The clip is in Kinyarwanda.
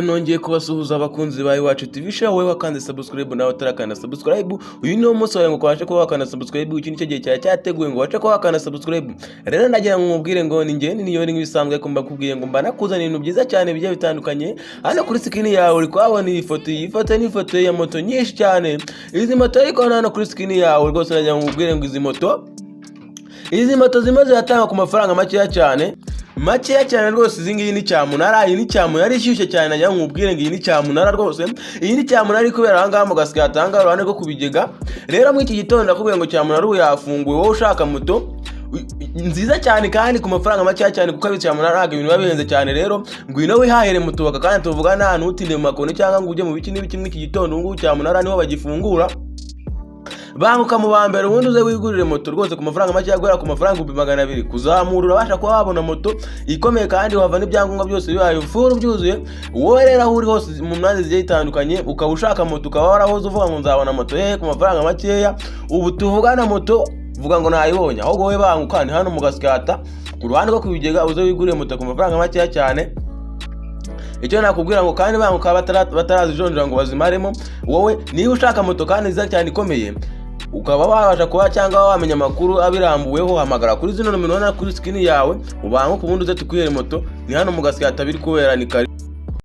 Nongeye kubasuhuza abakunzi ba Iwacu TV show, wowe wakanze subscribe nawe utarakanda subscribe. Uyu ni umunsi wawe ngo kwaje kuba wakanda subscribe, iki nicyo gihe cyateguye ngo wace kuba wakanda subscribe. Rero ndagira ngo mubwire ngo ni njye niyo nk'ibisanzwe kumba kubwiye ngo mba nakuzana ibintu byiza cyane bigiye bitandukanye. Hano kuri screen yawe uri kwabona iyi foto, ni ifoto ya moto nyinshi cyane. Izi moto ariko hano kuri screen yawe rwose ndagira ngo mubwire ngo izi moto zimaze yatanga ku mafaranga makeya cyane rwose. Izi ngiyi ni cyamunara, iyi ni cyamunara ari ishyushye cyane. Najya nkubwire ngo iyi ni cyamunara rwose, iyi ni cyamunara iri kubera aha ngaha mu gasike hatanga urane ko kubigega. Rero muri iki gitondo ndakubwira ngo cyamunara ubu yafunguwe, wowe ushaka moto nziza cyane kandi ku mafaranga makeya cyane, kuko abi cyamunara ntabwo ibintu biba bihenze cyane. Rero ngwino wihahere moto baka kandi tuvugana ahantu utinde mu makoni cyangwa ngo ujye mu biki n'ibiki. Muri iki gitondo ngubu cyamunara niho bagifungura, banguka mu bambere ubundi uze wigurire moto rwose ku mafaranga make yagura ku mafaranga 200 kuzamura. Urabasha kuba wabona moto ikomeye kandi wava n'ibyangombwa byose bibaye furu byuzuye. Wowe rero aho uri hose mu mwanzi zigiye itandukanye, ukaba ushaka moto, ukaba warahoze uvuga ngo nzabona moto ku mafaranga makeya, ubu tuvugana moto vuga ngo nayibonye. Ahubwo wowe banguka ni hano mu gasikata uruhande rwo kubigega, uze wigurire moto ku mafaranga makeya cyane. Icyo nakubwira ngo kandi banguka batarazijonjora ngo bazimaremo. Wowe niba ushaka moto kandi nziza cyane ikomeye, ukaba wabasha kuba cyangwa wamenya amakuru abirambuweho, hamagara kuri zino nomero na kuri screen yawe, ubanguka ubundi uze tukwiyere moto. Ni hano mu gasikata biri kubera ni kare.